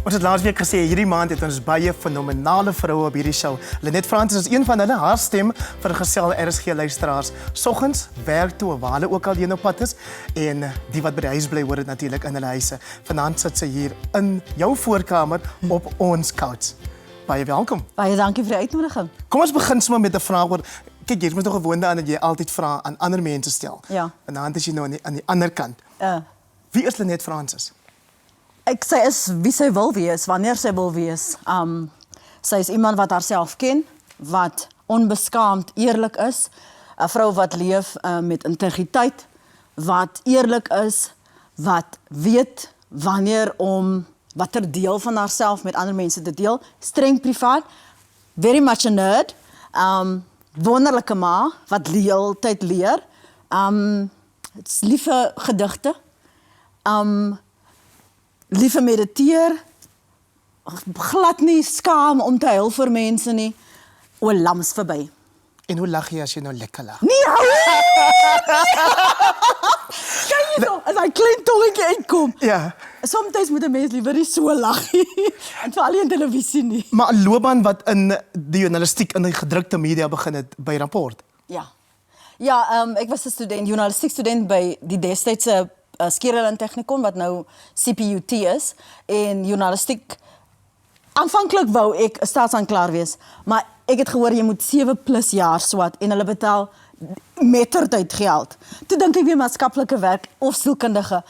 Ons het laas week gesê, hierdie maand het ons baie fenomenale vroue op hierdie show. Lynette is een van hulle, haar stem vir gesel RSG luisteraars. Soggens werk toe, waar hulle ook al heen op pad is, en die wat by die huis bly hoor het natuurlik in hulle huise. Vanaand sit sy hier in jou voorkamer op ons couch. Baie welkom. Baie dankie vir die uitnodiging. Kom ons begin sommer met 'n vraag oor, kyk, jy is nog gewoond aan dat jy altyd vrae aan ander mense stel. Ja. Vanaand is jy nou aan die ander kant. Wie is Lynette Francis? Sy is wie sy wil wees, wanneer sy wil wees. Sy is iemand wat haarself ken, wat onbeskaamd eerlik is, 'n vrou wat leef met integriteit, wat eerlik is, wat weet wanneer om watter deel van haarself met ander mense te deel, streng privaat, very much a nerd, wonderlike ma, wat heeltyd leer, liewe gedigte, liewe mediteer, glad nie skaam om te huil vir mense nie, lams verby. En hoe lag jy as jy nou lekker lag? Nee, hou! Kan jy so, as hy klein tongetjie uitkom? Ja. Soms moet 'n mens liever nie so lag nie, en veral nie in televisie nie. Maar 'n loopbaan wat in die journalistiek in die gedrukte media begin het by Rapport. Ja, ek was 'n student, journalistiek student by die destydse Skakel en Technikon, wat nou CPUT is, en journalistiek, aanvanklik wou ek 'n staatsaanklaer wees, maar ek het gehoor jy moet 7+ jaar swat, en hulle betaal mettertyd geld. Toe dink ek weer maatskaplike werk, of sielkundige,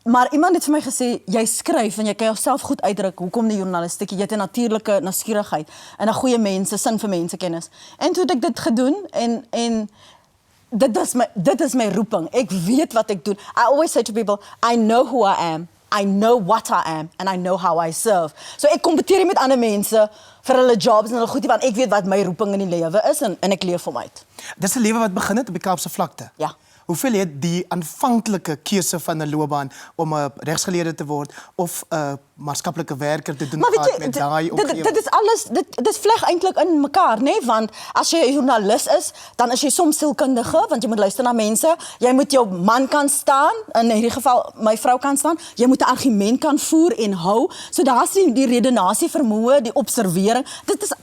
maar iemand het vir my gesê, jy skryf, en jy kan jouself goed uitdruk, hoekom die journalistiek, jy het 'n natuurlike nuuskierigheid, en 'n goeie mense, sin vir mensekennis. En toe het ek dit gedoen, en dit is my roeping. Ek weet wat ek doen. I always say to people, I know who I am, I know what I am, and I know how I serve. So ek kompeteer nie met ander mense vir hulle jobs en hulle goedie, want ek weet wat my roeping in die lewe is, en ek leef hom uit. Dis 'n lewe wat begin het op die Kaapse vlakte. Ja. Hoeveel het die aanvanklike keuse van 'n loopbaan om 'n regsgeleerde te word of 'n maatskaplike werker te doen met daai omgewing? Dit is alles, dit vleg eintlik in mekaar, né? Want as jy 'n joernalis is, dan is jy soms sielkundige, want jy moet luister na mense. Jy moet jou man kan staan, in hierdie geval my vrou kan staan. Jy moet 'n argument kan voer en hou. So daar's die redenasie vermoë, die observering.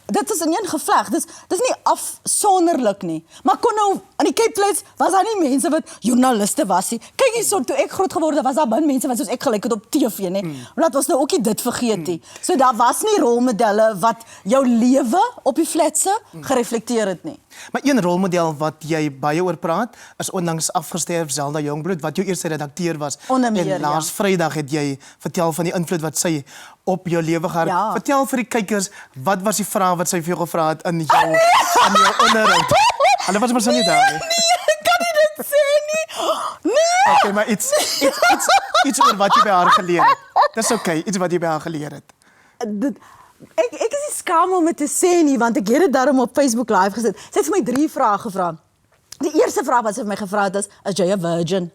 Dit is in een gevleg. Dis nie afsonderlik nie. Maar kon nou aan die Cape Flats was daar nie mense wat joernaliste was nie. Kyk hierso, toe ek groot geword het, was daar baie mense wat soos ek gelyk het op TV, né? Laat ons nou ook nie dit vergeet nie. So daar was nie rolmodelle wat jou lewe op die flatse gereflekteer het nie. Maar een rolmodel wat jy baie oor praat, is onlangs afgesterf Zelda Jongbloed, wat jou eerste redakteur was. Onder meer, en laas Vrydag het jy vertel van die invloed wat sy op jou lewe gehad. Ja. Vertel vir die kykers, wat was die vraag wat sy vir jou gevra het in jou onderhoud? Hulle was maar so nie daar nie. Nee, kan nie dit sê nie. Nee. Okay, maar iets oor wat jy by haar geleer het. Dis okay, iets wat jy by haar geleer het. Ek is nie skaam om dit te sê nie, want ek het dit daarom op Facebook live gesit. Sy het vir my 3 vrae gevra. Die eerste vraag wat sy vir my gevra het is jy 'n virgin?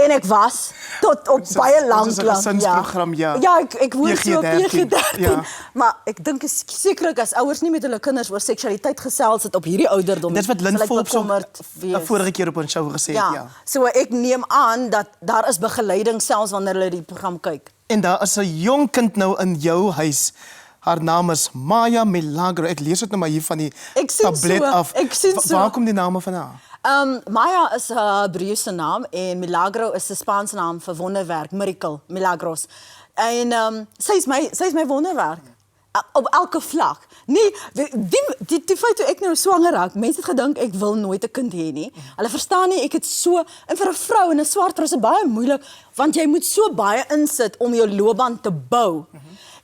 En ek was tot op baie lank. Dit is 'n gesinsprogram, ja. Ja, ek hoor so op PG-13. Ja. Maar ek dink sekerlik as ouers nie met hulle kinders oor seksualiteit gesels het op hierdie ouderdom. Dis wat Lynn Forbes 'n vorige keer op ons show gesê het, ja. So ek neem aan dat daar is begeleiding selfs wanneer hulle die program kyk. En daar is 'n jong kind nou in jou huis. Haar naam is Maya Milagro. Ek lees dit nou maar hier van die tablet af. Ek sien so. Waar kom die name vandaan? Maya is 'n Hebreëse naam en Milagro is 'n Spaanse naam vir wonderwerk, miracle, milagros. En sy is my wonderwerk. Op elke vlak. Nee, die feit toe ek nou swanger raak, mense het gedink ek wil nooit 'n kind hê nie. Hulle verstaan nie, ek het so, en vir 'n vrou en 'n swart vrou is dit baie moeilik, want jy moet so baie insit om jou loopbaan te bou.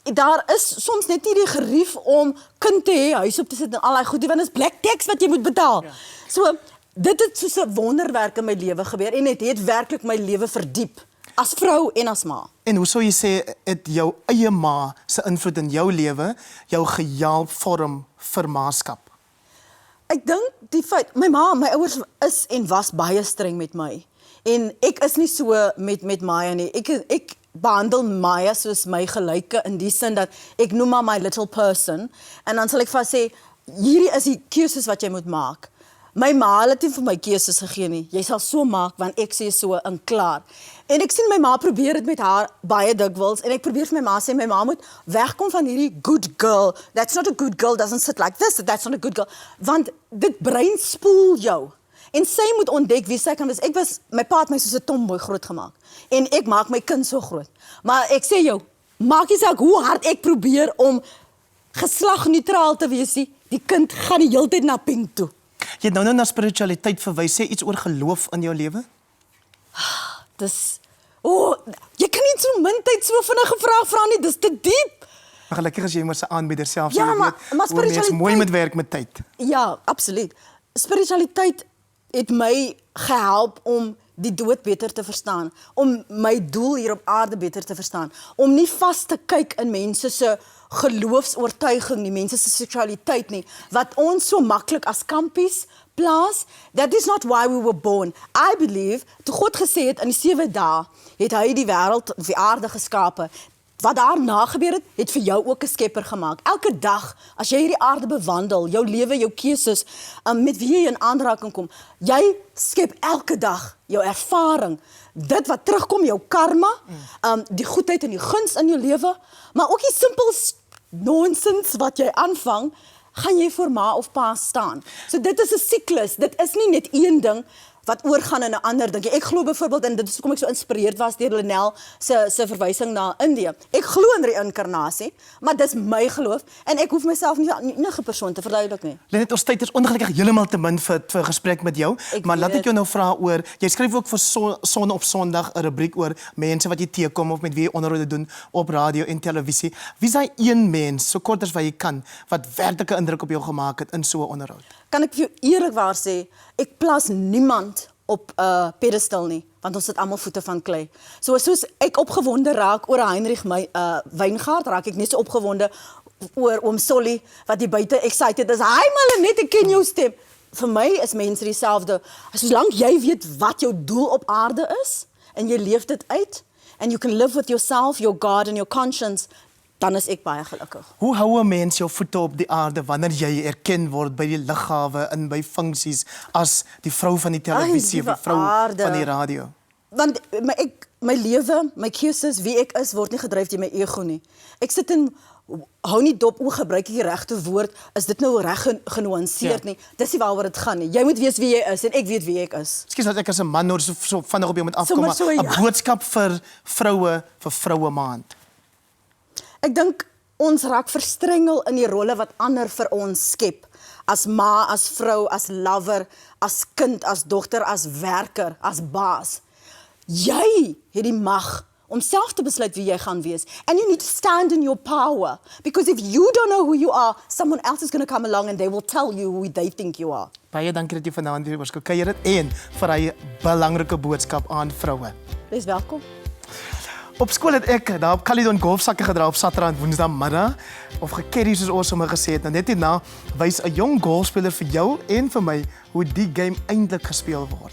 Daar is soms net nie die gerief om kind te hê, huis op te sit en al daai goedie, want dit is black tax wat jy moet betaal. Ja. So, dit het soos 'n wonderwerk in my lewe gebeur, en dit het werklik my lewe verdiep, as vrou en as ma. En hoe sou jy sê, het jou eie ma se invloed in jou lewe jou gehelp vorm vir maatskap? Ek dink die feit, my ouers is en was baie streng met my. En ek is nie so met Maya nie. Ek behandel Maya soos my gelyke in die sin dat ek noem haar my little person, en dan sal ek vir haar sê, hierdie is die keuses wat jy moet maak. My ma het nie vir my keuses gegee nie. Jy sal so maak, want ek sê so en klaar. En ek sien my ma probeer dit met haar baie dikwels en ek probeer vir my ma sê my ma moet wegkom van hierdie good girl. That's not a good girl, doesn't sit like this. That's not a good girl. Want dit brein spoel jou. En sy moet ontdek wie sy kan wees. My pa het my soos 'n tomboy groot gemaak. En ek maak my kind so groot. Maar ek sê jou, maak nie saak hoe hard ek probeer om geslagneutraal te wees nie. Die kind gaan die hele tyd na pink toe. Jy het nou na spiritualiteit verwys. Sê iets oor geloof in jou lewe? Dis jy kan nie so min tyd so vinnige vraag vra nie. Dis te diep. Maar gelukkig as jy maar 'n aanbieder self Ja, maar hoe mens spiritualiteit mooi met werk met tyd. Ja, absoluut. Spiritualiteit het my gehelp om die dood beter te verstaan, om my doel hier op aarde beter te verstaan, om nie vas te kyk in mense se geloofsoortuiging nie, mense se seksualiteit nie, wat ons so maklik as kampies plaas. That is not why we were born. I believe, toe God gesê het in die 7 dae, het hy die wêreld, of die aarde geskape. Wat daarna gebeur het vir jou ook 'n skepper gemaak. Elke dag, as jy hierdie aarde bewandel, jou lewe, jou keuses, met wie jy in aanraking kom, jy skep elke dag jou ervaring, dit wat terugkom, jou karma, die goedheid en die guns in jou lewe, maar ook die simpel nonsens wat jy aanvang, gaan jy voor ma of pa staan. So dit is 'n siklus, dit is nie net een ding wat oorgaan in 'n ander ding. Ek glo byvoorbeeld, en dit is hoekom ek so geïnspireerd was deur Lynette se verwysing na Indië. Ek glo in reïnkarnasie, maar dis my geloof en ek hoef myself nie aan enige persoon te verduidelik nie. Lynette, ons tyd is ongelukkig heeltemal te min vir 'n gesprek met jou, maar laat ek jou nou vra oor, jy skryf ook vir Son op Sondag 'n rubriek oor mense wat jy teekom of met wie jy onderhoude doen op radio en televisie. Wie is daai een mens, so kort as wat jy kan, wat werklik 'n indruk op jou gemaak het in so 'n onderhoud? Kan ek vir jou eerlikwaar sê, ek plaas niemand op 'n pedestal nie, want ons het almal voete van klei. Soos ek opgewonde raak oor Heinrich Wyngaard, raak ek net so opgewonde oor oom Solly, wat die buite excited is. Hi Lynette, ek ken jou stem. Vir my is mense dieselfde. Solank jy weet wat jou doel op aarde is, en jy leef dit uit, and you can live with yourself, your God and your conscience, dan is ek baie gelukkig. Hoe hou 'n mens jou voete op die aarde wanneer jy erken word by die lughawe en by funksies as die vrou van die televisie, of die vrou van die radio? Want my lewe, my keuses, wie ek is, word nie gedryf deur my ego nie. Ek sit in, hou nie dop, hoe gebruik ek die regte woord, is dit nou reg genuanceerd nie. Dis nie waaroor dit gaan nie. Jy moet weet wie jy is en ek weet wie ek is. Ekskuus dat ek as 'n man so vinnig op jou moet afkom, maar 'n boodskap vir vroue maand. Ek dink ons raak verstrengel in die rolle wat ander vir ons skep. As ma, as vrou, as lover, as kind, as dogter, as werker, as baas. Jy het die mag om self te besluit wie jy gaan wees. And you need to stand in your power. Because if you don't know who you are, someone else is going to come along and they will tell you who they think you are. Baie dankie dat jy vanaand hier was. Kuier dit en vir hy belangrike boodskap aan vroue. Wees welkom. Op skool het ek daar op Caledon golfsakke gedra op Saterdag en Woensdagmiddag of gekerry soos ons sommer gesê het. Nou net hierna wys 'n jong golfspeler vir jou en vir my hoe die game eintlik gespeel word.